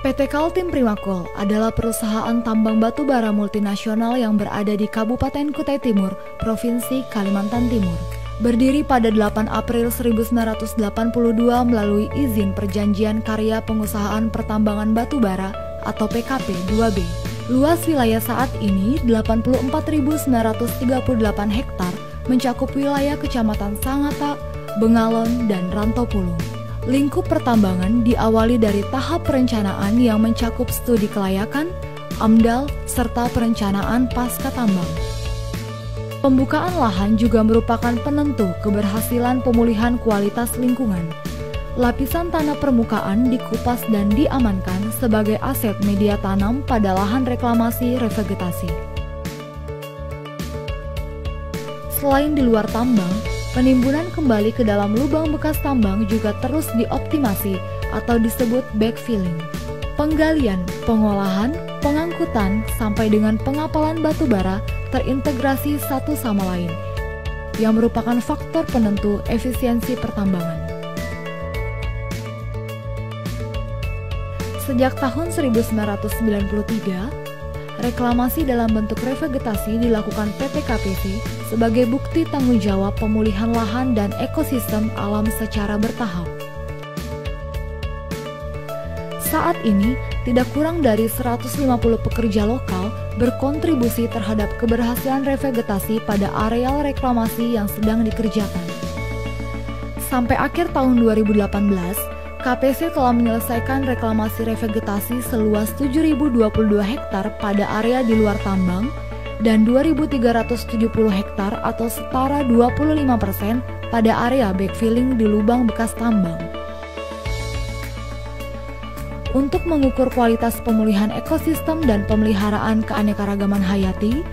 PT Kaltim Primakol adalah perusahaan tambang batu bara multinasional yang berada di Kabupaten Kutai Timur, Provinsi Kalimantan Timur. Berdiri pada 8 April 1982 melalui izin perjanjian karya pengusahaan pertambangan batu bara atau PKP 2B. Luas wilayah saat ini 84.938 hektar mencakup wilayah Kecamatan Sangatta, Bengalon, dan Rantopulung. Lingkup pertambangan diawali dari tahap perencanaan yang mencakup studi kelayakan, AMDAL, serta perencanaan pasca tambang. Pembukaan lahan juga merupakan penentu keberhasilan pemulihan kualitas lingkungan. Lapisan tanah permukaan dikupas dan diamankan sebagai aset media tanam pada lahan reklamasi revegetasi. Selain di luar tambang, penimbunan kembali ke dalam lubang bekas tambang juga terus dioptimasi atau disebut backfilling. Penggalian, pengolahan, pengangkutan, sampai dengan pengapalan batu bara terintegrasi satu sama lain, yang merupakan faktor penentu efisiensi pertambangan. Sejak tahun 1993, reklamasi dalam bentuk revegetasi dilakukan PT KPC sebagai bukti tanggung jawab pemulihan lahan dan ekosistem alam secara bertahap. Saat ini, tidak kurang dari 150 pekerja lokal berkontribusi terhadap keberhasilan revegetasi pada areal reklamasi yang sedang dikerjakan. Sampai akhir tahun 2018, KPC telah menyelesaikan reklamasi revegetasi seluas 7.022 hektar pada area di luar tambang dan 2.370 hektar atau setara 25% pada area backfilling di lubang bekas tambang. Untuk mengukur kualitas pemulihan ekosistem dan pemeliharaan keanekaragaman hayati,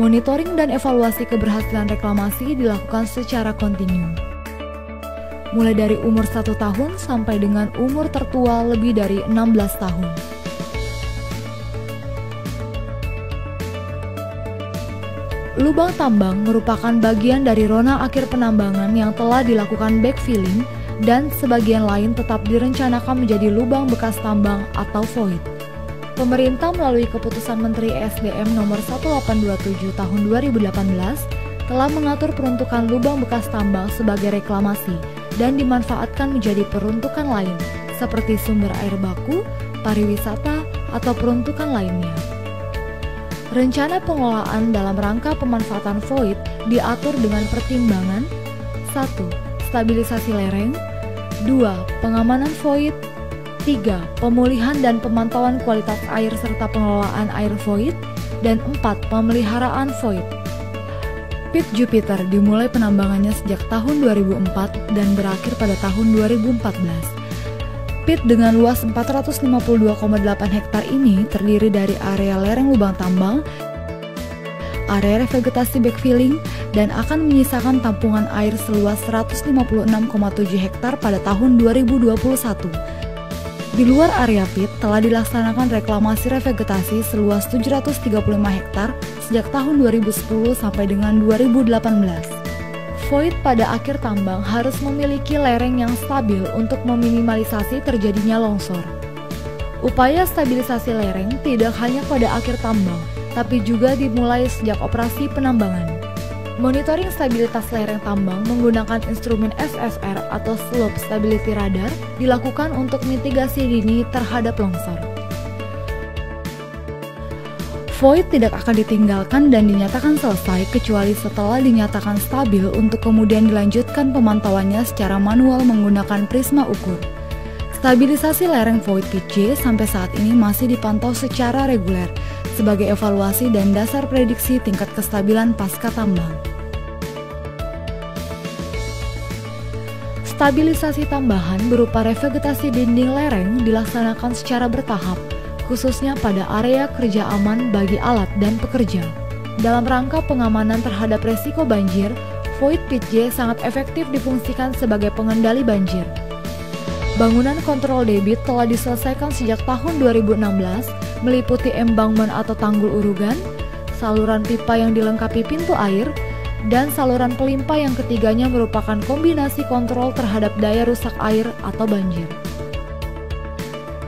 monitoring dan evaluasi keberhasilan reklamasi dilakukan secara kontinu. Mulai dari umur 1 tahun sampai dengan umur tertua lebih dari 16 tahun. Lubang tambang merupakan bagian dari rona akhir penambangan yang telah dilakukan backfilling dan sebagian lain tetap direncanakan menjadi lubang bekas tambang atau void. Pemerintah melalui Keputusan Menteri SDM Nomor 1827 Tahun 2018 telah mengatur peruntukan lubang bekas tambang sebagai reklamasi dan dimanfaatkan menjadi peruntukan lain seperti sumber air baku, pariwisata, atau peruntukan lainnya. Rencana pengelolaan dalam rangka pemanfaatan void diatur dengan pertimbangan 1. Stabilisasi lereng, 2. Pengamanan void, 3. Pemulihan dan pemantauan kualitas air serta pengelolaan air void, dan 4. Pemeliharaan void. Pit Jupiter dimulai penambangannya sejak tahun 2004 dan berakhir pada tahun 2014. Pit dengan luas 452,8 hektar ini terdiri dari area lereng lubang tambang, area revegetasi backfilling, dan akan menyisakan tampungan air seluas 156,7 hektar pada tahun 2021. Di luar area pit telah dilaksanakan reklamasi revegetasi seluas 735 hektar sejak tahun 2010 sampai dengan 2018. Void pada akhir tambang harus memiliki lereng yang stabil untuk meminimalisasi terjadinya longsor. Upaya stabilisasi lereng tidak hanya pada akhir tambang, tapi juga dimulai sejak operasi penambangan. Monitoring stabilitas lereng tambang menggunakan instrumen SSR atau Slope Stability Radar dilakukan untuk mitigasi dini terhadap longsor. Void tidak akan ditinggalkan dan dinyatakan selesai kecuali setelah dinyatakan stabil untuk kemudian dilanjutkan pemantauannya secara manual menggunakan prisma ukur. Stabilisasi lereng void pit J sampai saat ini masih dipantau secara reguler sebagai evaluasi dan dasar prediksi tingkat kestabilan pasca tambang. Stabilisasi tambahan berupa revegetasi dinding lereng dilaksanakan secara bertahap, khususnya pada area kerja aman bagi alat dan pekerja. Dalam rangka pengamanan terhadap resiko banjir, void pit J sangat efektif difungsikan sebagai pengendali banjir. Bangunan kontrol debit telah diselesaikan sejak tahun 2016, meliputi embangment atau tanggul urugan, saluran pipa yang dilengkapi pintu air, dan saluran pelimpa yang ketiganya merupakan kombinasi kontrol terhadap daya rusak air atau banjir.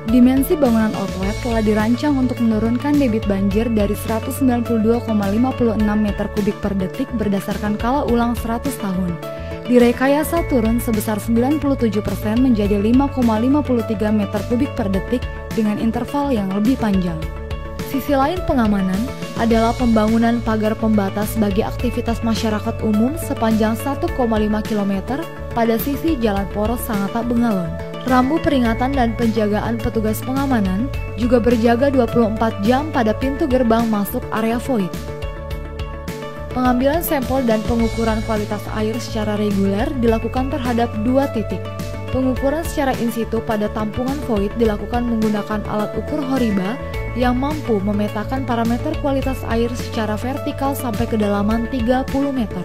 Dimensi bangunan outlet telah dirancang untuk menurunkan debit banjir dari 192,56 meter kubik per detik berdasarkan kala ulang 100 tahun. Direkayasa turun sebesar 97% menjadi 5,53 meter kubik per detik dengan interval yang lebih panjang. Sisi lain pengamanan adalah pembangunan pagar pembatas bagi aktivitas masyarakat umum sepanjang 1,5 km pada sisi Jalan Poros Sangatta Bengalon. Rambu peringatan dan penjagaan petugas pengamanan juga berjaga 24 jam pada pintu gerbang masuk area void. Pengambilan sampel dan pengukuran kualitas air secara reguler dilakukan terhadap 2 titik. Pengukuran secara in situ pada tampungan void dilakukan menggunakan alat ukur Horiba yang mampu memetakan parameter kualitas air secara vertikal sampai kedalaman 30 meter.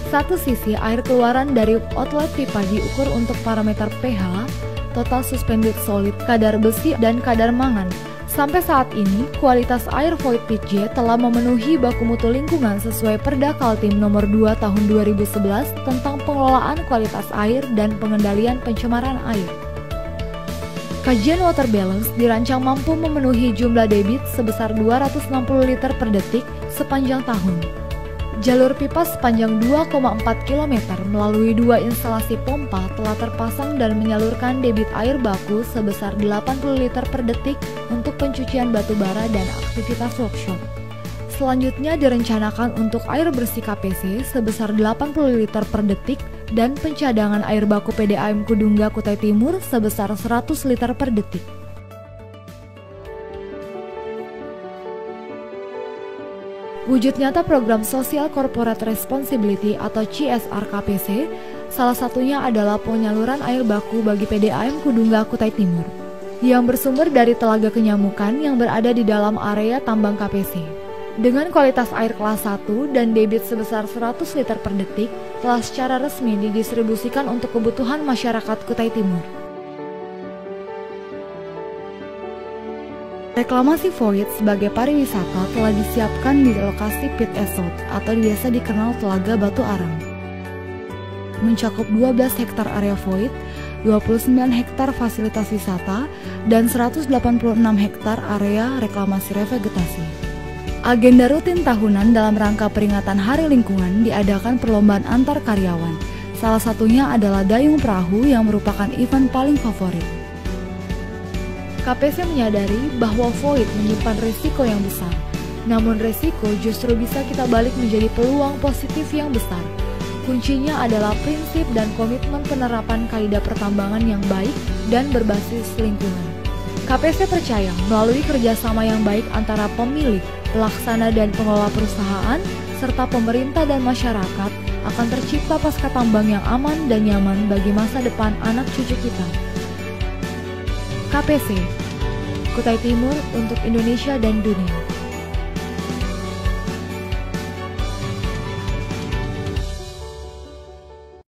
Satu sisi air keluaran dari outlet pipa diukur untuk parameter pH, total suspended solid, kadar besi, dan kadar mangan. Sampai saat ini, kualitas air void pit J telah memenuhi baku mutu lingkungan sesuai Perda Kaltim nomor 2 tahun 2011 tentang pengelolaan kualitas air dan pengendalian pencemaran air. Kajian water balance dirancang mampu memenuhi jumlah debit sebesar 260 liter per detik sepanjang tahun. Jalur pipa sepanjang 2,4 km melalui 2 instalasi pompa telah terpasang dan menyalurkan debit air baku sebesar 80 liter per detik untuk pencucian batu bara dan aktivitas workshop. Selanjutnya direncanakan untuk air bersih KPC sebesar 80 liter per detik dan pencadangan air baku PDAM Kudungga Kutai Timur sebesar 100 liter per detik. Wujud nyata program Social Corporate Responsibility atau CSR KPC, salah satunya adalah penyaluran air baku bagi PDAM Kudungga Kutai Timur, yang bersumber dari Telaga Kenyamukan yang berada di dalam area tambang KPC. Dengan kualitas air kelas 1 dan debit sebesar 100 liter per detik, telah secara resmi didistribusikan untuk kebutuhan masyarakat Kutai Timur. Reklamasi void sebagai pariwisata telah disiapkan di lokasi Pit Esot atau biasa dikenal Telaga Batu Arang. Mencakup 12 hektar area void, 29 hektar fasilitas wisata, dan 186 hektar area reklamasi revegetasi. Agenda rutin tahunan dalam rangka peringatan Hari Lingkungan diadakan perlombaan antar karyawan. Salah satunya adalah dayung perahu yang merupakan event paling favorit. KPC menyadari bahwa void menyimpan risiko yang besar, namun risiko justru bisa kita balik menjadi peluang positif yang besar. Kuncinya adalah prinsip dan komitmen penerapan kaidah pertambangan yang baik dan berbasis lingkungan. KPC percaya melalui kerjasama yang baik antara pemilik, pelaksana dan pengelola perusahaan, serta pemerintah dan masyarakat akan tercipta pasca tambang yang aman dan nyaman bagi masa depan anak cucu kita. KPC, Kutai Timur untuk Indonesia dan dunia.